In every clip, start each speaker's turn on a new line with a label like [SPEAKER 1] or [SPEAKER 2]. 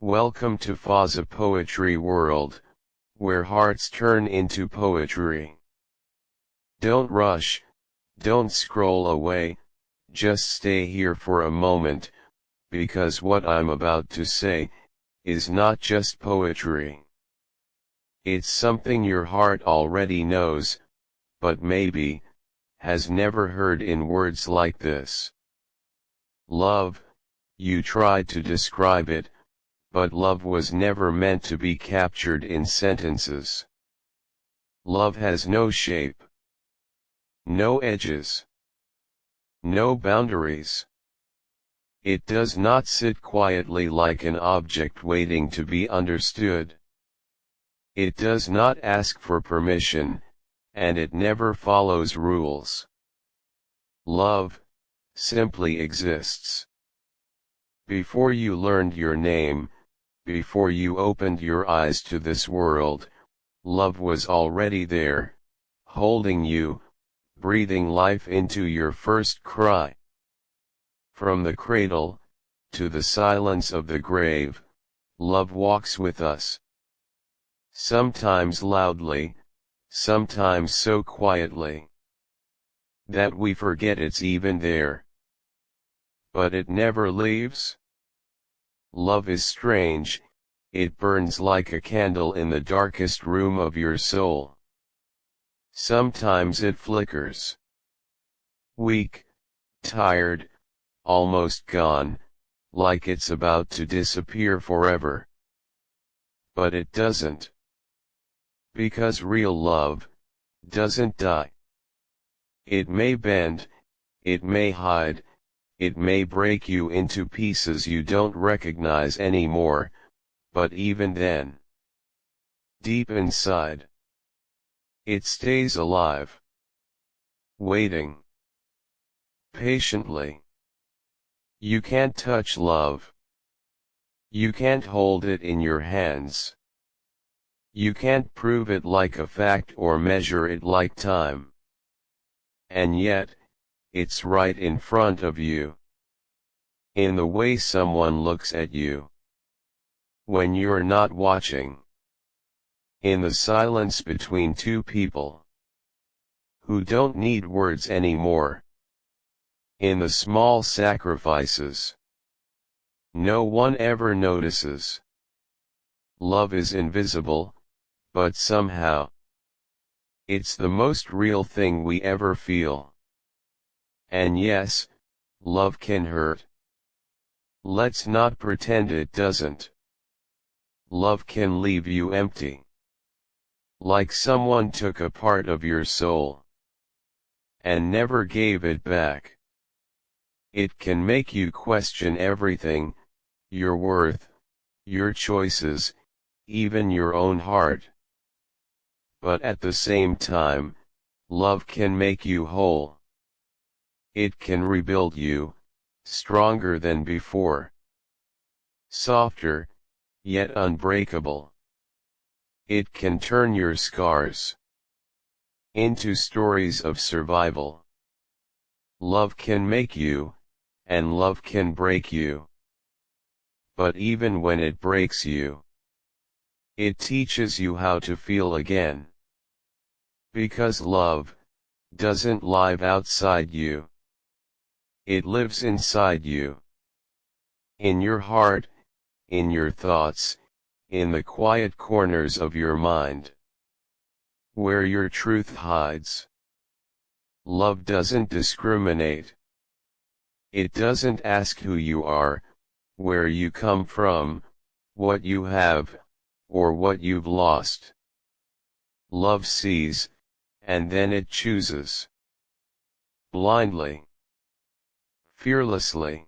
[SPEAKER 1] Welcome to Fazza Poetry World, where hearts turn into poetry. Don't rush, don't scroll away, just stay here for a moment, because what I'm about to say is not just poetry. It's something your heart already knows, but maybe has never heard in words like this. Love, you tried to describe it, but love was never meant to be captured in sentences. Love has no shape, no edges, no boundaries. It does not sit quietly like an object waiting to be understood. It does not ask for permission, and it never follows rules. Love simply exists. Before you learned your name, before you opened your eyes to this world, love was already there, holding you, breathing life into your first cry. From the cradle, to the silence of the grave, love walks with us. Sometimes loudly, sometimes so quietly that we forget it's even there. But it never leaves. Love is strange, it burns like a candle in the darkest room of your soul. Sometimes it flickers. Weak, tired, almost gone, like it's about to disappear forever. But it doesn't. Because real love doesn't die. It may bend, it may hide, it may break you into pieces you don't recognize anymore, but even then, deep inside, it stays alive. Waiting. Patiently. You can't touch love. You can't hold it in your hands. You can't prove it like a fact or measure it like time. And yet, it's right in front of you. In the way someone looks at you when you're not watching. In the silence between two people who don't need words anymore. In the small sacrifices no one ever notices. Love is invisible, but somehow it's the most real thing we ever feel. And yes, love can hurt. Let's not pretend it doesn't. Love can leave you empty. Like someone took a part of your soul and never gave it back. It can make you question everything, your worth, your choices, even your own heart. But at the same time, love can make you whole. It can rebuild you, stronger than before. Softer, yet unbreakable. It can turn your scars into stories of survival. Love can make you, and love can break you. But even when it breaks you, it teaches you how to feel again. Because love doesn't live outside you. It lives inside you. In your heart, in your thoughts, in the quiet corners of your mind, where your truth hides. Love doesn't discriminate. It doesn't ask who you are, where you come from, what you have, or what you've lost. Love sees, and then it chooses. Blindly. Fearlessly.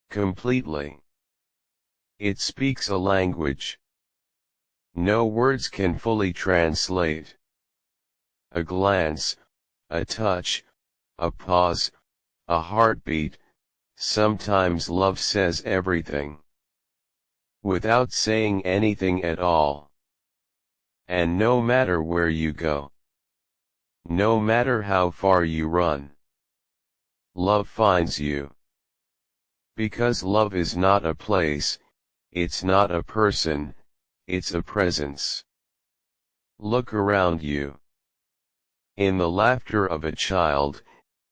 [SPEAKER 1] Completely. It speaks a language no words can fully translate. A glance, a touch, a pause, a heartbeat, sometimes love says everything without saying anything at all. And no matter where you go, no matter how far you run, love finds you. Because love is not a place, it's not a person, it's a presence. Look around you. In the laughter of a child,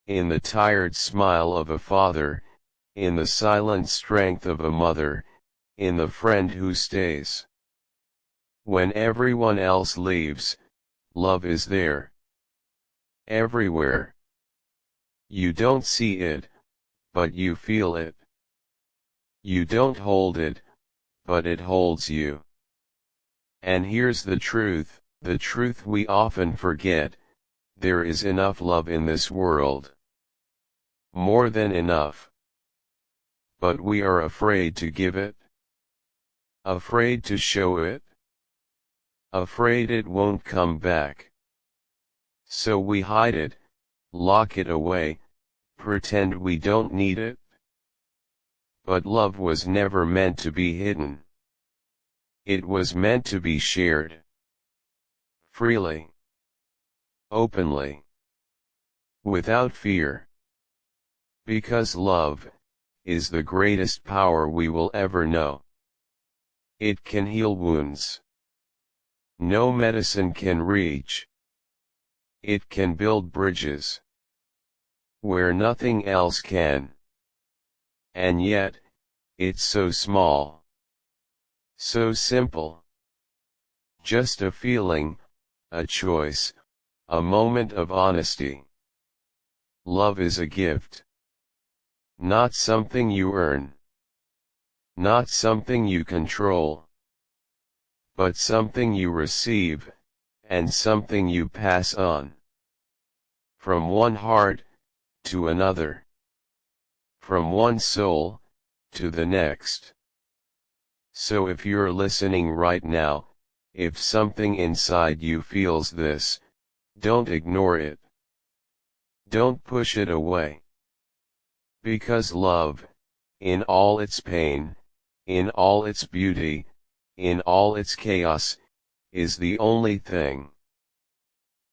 [SPEAKER 1] in the tired smile of a father, in the silent strength of a mother, in the friend who stays. When everyone else leaves, love is there. Everywhere. You don't see it, but you feel it. You don't hold it, but it holds you. And here's the truth we often forget: there is enough love in this world. More than enough. But we are afraid to give it. Afraid to show it. Afraid it won't come back. So we hide it, lock it away, pretend we don't need it. But love was never meant to be hidden. It was meant to be shared. Freely. Openly. Without fear. Because love is the greatest power we will ever know. It can heal wounds no medicine can reach. It can build bridges where nothing else can. And yet, it's so small. So simple. Just a feeling, a choice, a moment of honesty. Love is a gift. Not something you earn. Not something you control. But something you receive, and something you pass on. From one heart to another. From one soul to the next. So if you're listening right now, if something inside you feels this, don't ignore it. Don't push it away. Because love, in all its pain, in all its beauty, in all its chaos, is the only thing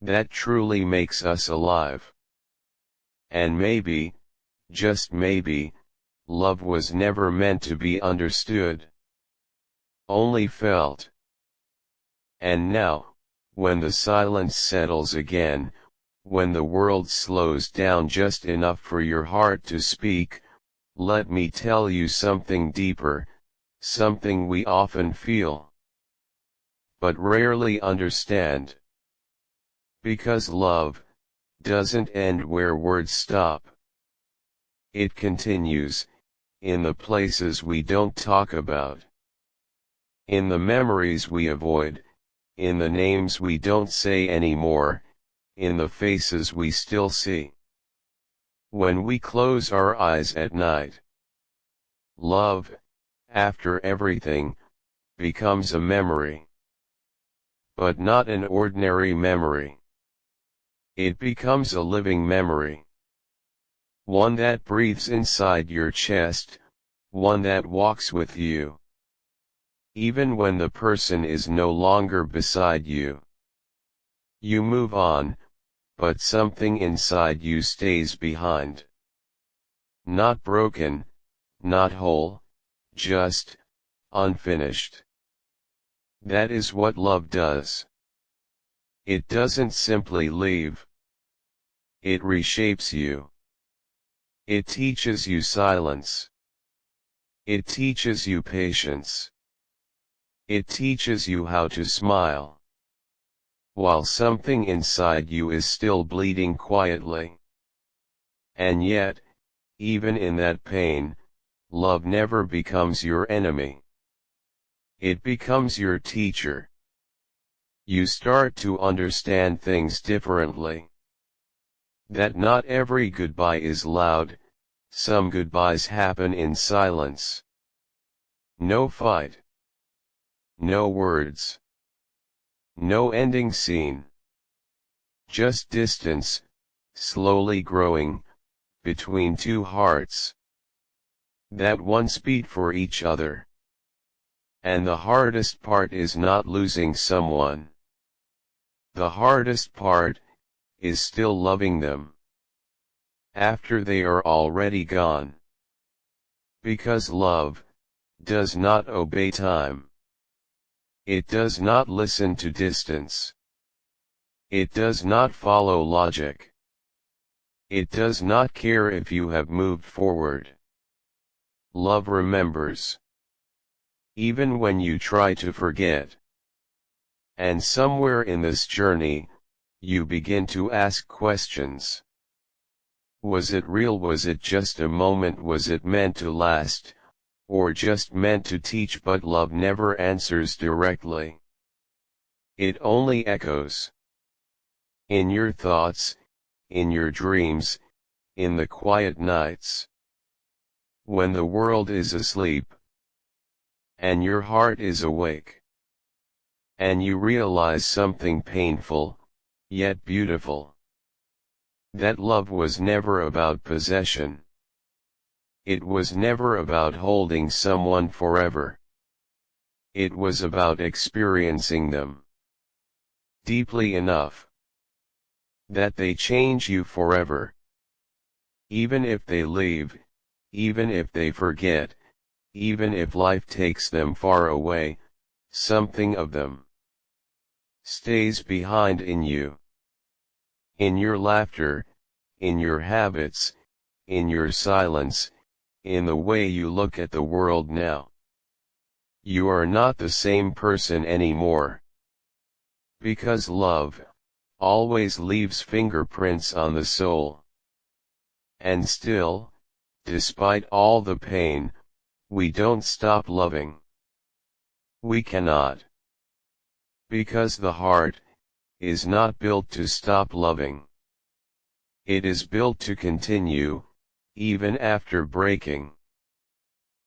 [SPEAKER 1] that truly makes us alive. And maybe, just maybe, love was never meant to be understood. Only felt. And now, when the silence settles again, when the world slows down just enough for your heart to speak, let me tell you something deeper, something we often feel, but rarely understand. Because love doesn't end where words stop. It continues, in the places we don't talk about. In the memories we avoid, in the names we don't say anymore, in the faces we still see. When we close our eyes at night, love, after everything, becomes a memory. But not an ordinary memory. It becomes a living memory. One that breathes inside your chest, one that walks with you. Even when the person is no longer beside you. You move on, but something inside you stays behind. Not broken, not whole, just unfinished. That is what love does. It doesn't simply leave. It reshapes you. It teaches you silence. It teaches you patience. It teaches you how to smile, while something inside you is still bleeding quietly. And yet, even in that pain, love never becomes your enemy. It becomes your teacher. You start to understand things differently. That not every goodbye is loud, some goodbyes happen in silence. No fight. No words. No ending scene. Just distance, slowly growing, between two hearts that once beat for each other. And the hardest part is not losing someone. The hardest part is still loving them after they are already gone. Because love does not obey time. It does not listen to distance. It does not follow logic. It does not care if you have moved forward. Love remembers. Even when you try to forget. And somewhere in this journey, you begin to ask questions. Was it real? Was it just a moment? Was it meant to last, or just meant to teach? But love never answers directly. It only echoes. In your thoughts, in your dreams, in the quiet nights. When the world is asleep, and your heart is awake. And you realize something painful, yet beautiful. That love was never about possession. It was never about holding someone forever. It was about experiencing them deeply enough that they change you forever. Even if they leave, even if they forget, even if life takes them far away, something of them stays behind in you. In your laughter, in your habits, in your silence, in the way you look at the world now. You are not the same person anymore. Because love always leaves fingerprints on the soul. And still, despite all the pain, we don't stop loving. We cannot. Because the heart is not built to stop loving. It is built to continue, even after breaking.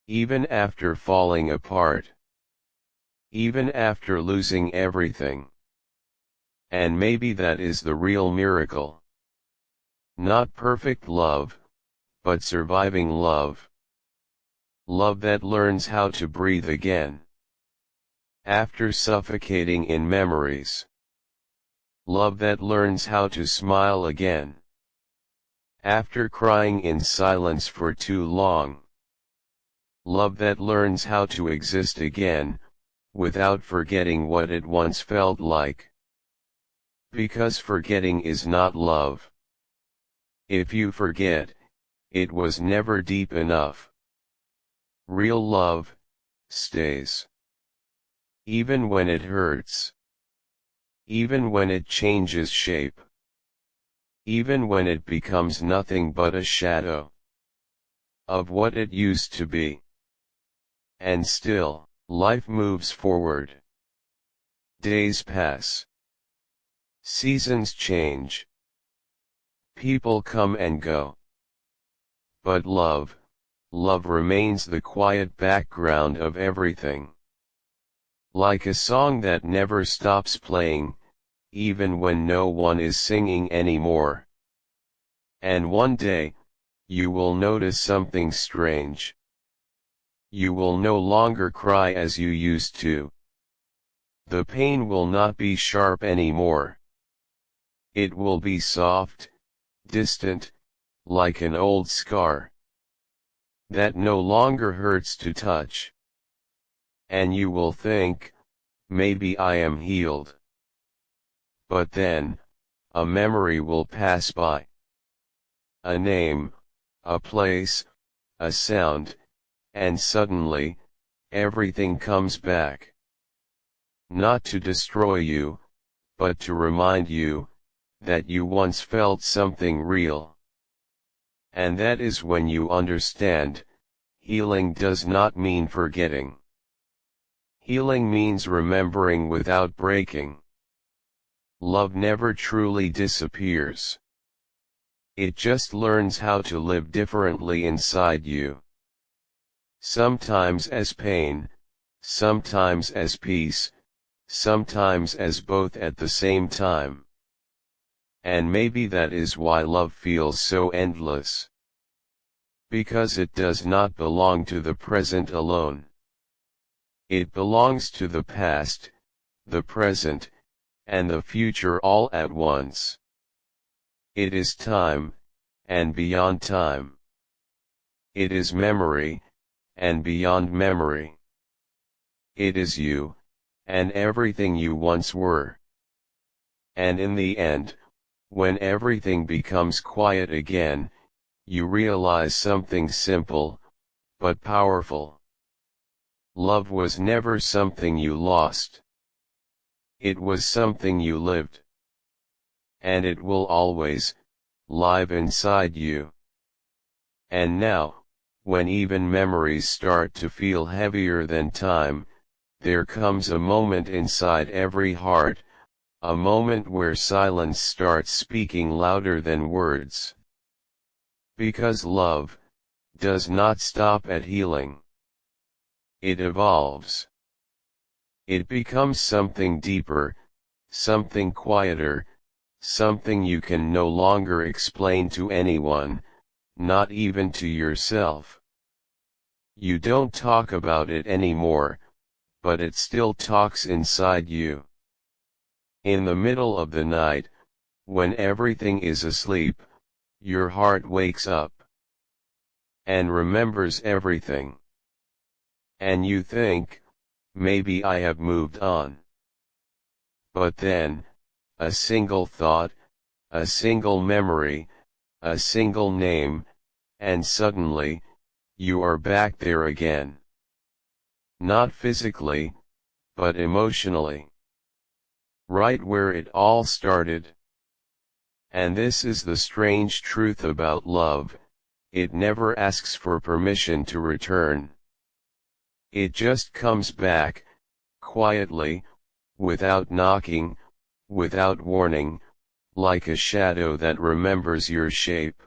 [SPEAKER 1] Even after falling apart. Even after losing everything. And maybe that is the real miracle. Not perfect love, but surviving love. Love that learns how to breathe again. After suffocating in memories. Love that learns how to smile again. After crying in silence for too long. Love that learns how to exist again, without forgetting what it once felt like. Because forgetting is not love. If you forget, it was never deep enough. Real love stays. Even when it hurts. Even when it changes shape. Even when it becomes nothing but a shadow of what it used to be. And still, life moves forward. Days pass. Seasons change. People come and go. But love remains the quiet background of everything. Like a song that never stops playing, even when no one is singing anymore. And one day, you will notice something strange. You will no longer cry as you used to. The pain will not be sharp anymore. It will be soft, distant, like an old scar that no longer hurts to touch. And you will think, maybe I am healed. But then, a memory will pass by. A name, a place, a sound, and suddenly, everything comes back. Not to destroy you, but to remind you, that you once felt something real. And that is when you understand, healing does not mean forgetting. Healing means remembering without breaking. Love never truly disappears. It just learns how to live differently inside you. Sometimes as pain, sometimes as peace, sometimes as both at the same time. And maybe that is why love feels so endless. Because it does not belong to the present alone. It belongs to the past, the present, and the future all at once. It is time, and beyond time. It is memory, and beyond memory. It is you, and everything you once were. And in the end, when everything becomes quiet again, you realize something simple, but powerful. Love was never something you lost. It was something you lived. And it will always live inside you. And now, when even memories start to feel heavier than time, there comes a moment inside every heart, a moment where silence starts speaking louder than words. Because love does not stop at healing. It evolves. It becomes something deeper, something quieter, something you can no longer explain to anyone, not even to yourself. You don't talk about it anymore, but it still talks inside you. In the middle of the night, when everything is asleep, your heart wakes up and remembers everything. And you think, maybe I have moved on. But then, a single thought, a single memory, a single name, and suddenly, you are back there again. Not physically, but emotionally. Right where it all started. And this is the strange truth about love, it never asks for permission to return. It just comes back, quietly, without knocking, without warning, like a shadow that remembers your shape.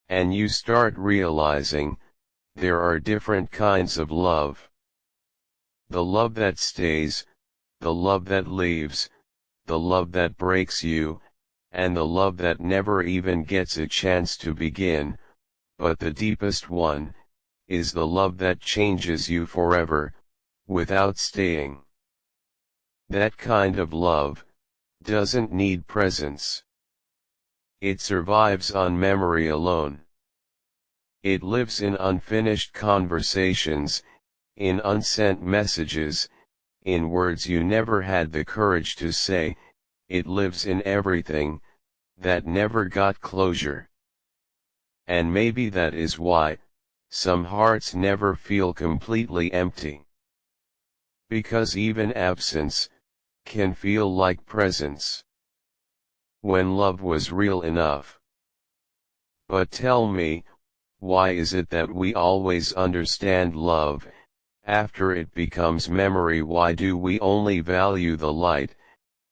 [SPEAKER 1] And you start realizing, there are different kinds of love. The love that stays, the love that leaves, the love that breaks you, and the love that never even gets a chance to begin, but the deepest one, is the love that changes you forever, without staying. That kind of love doesn't need presence. It survives on memory alone. It lives in unfinished conversations, in unsent messages, in words you never had the courage to say. It lives in everything that never got closure. And maybe that is why some hearts never feel completely empty. Because even absence can feel like presence. When love was real enough. But tell me, why is it that we always understand love after it becomes memory? Why do we only value the light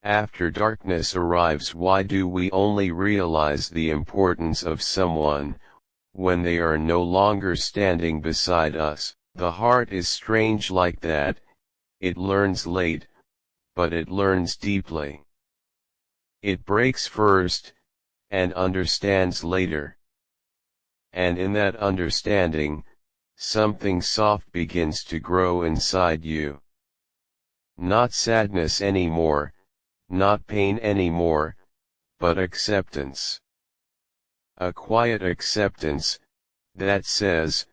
[SPEAKER 1] after darkness arrives? Why do we only realize the importance of someone when they are no longer standing beside us? The heart is strange like that. It learns late, but it learns deeply. It breaks first, and understands later. And in that understanding, something soft begins to grow inside you. Not sadness anymore, not pain anymore, but acceptance. A quiet acceptance, that says,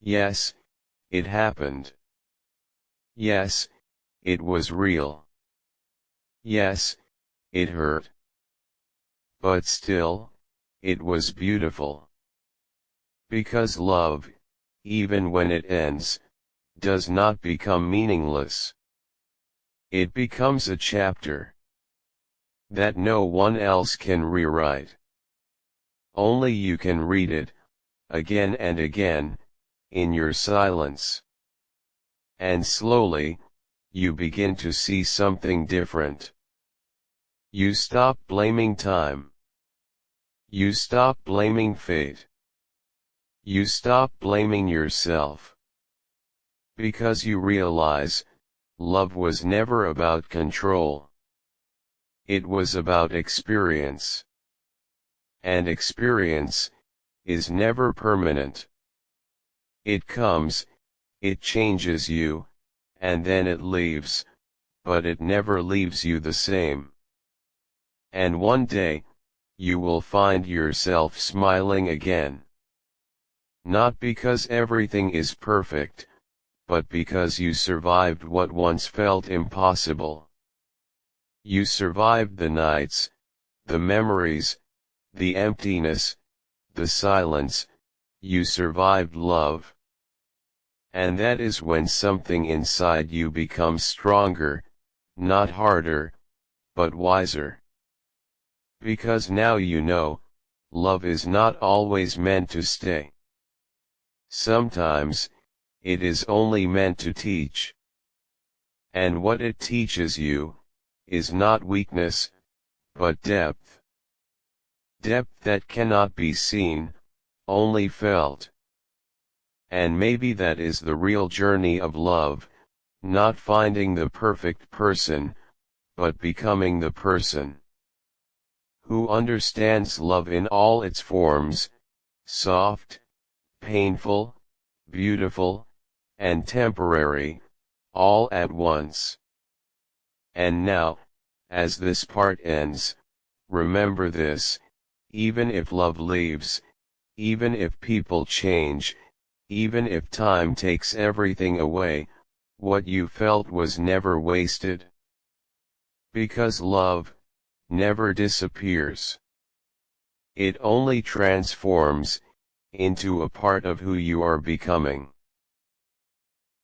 [SPEAKER 1] yes, it happened. Yes, it was real. Yes, it hurt. But still, it was beautiful. Because love, even when it ends, does not become meaningless. It becomes a chapter that no one else can rewrite. Only you can read it, again and again, in your silence. And slowly, you begin to see something different. You stop blaming time. You stop blaming fate. You stop blaming yourself. Because you realize, love was never about control. It was about experience. And experience is never permanent. It comes, it changes you, and then it leaves, but it never leaves you the same. And one day, you will find yourself smiling again. Not because everything is perfect, but because you survived what once felt impossible. You survived the nights, the memories, the emptiness, the silence, you survived love. And that is when something inside you becomes stronger, not harder, but wiser. Because now you know, love is not always meant to stay. Sometimes, it is only meant to teach. And what it teaches you, is not weakness, but depth. Depth that cannot be seen, only felt. And maybe that is the real journey of love, not finding the perfect person, but becoming the person who understands love in all its forms, soft, painful, beautiful, and temporary, all at once. And now, as this part ends, remember this: even if love leaves, even if people change, even if time takes everything away, what you felt was never wasted. Because love never disappears. It only transforms into a part of who you are becoming.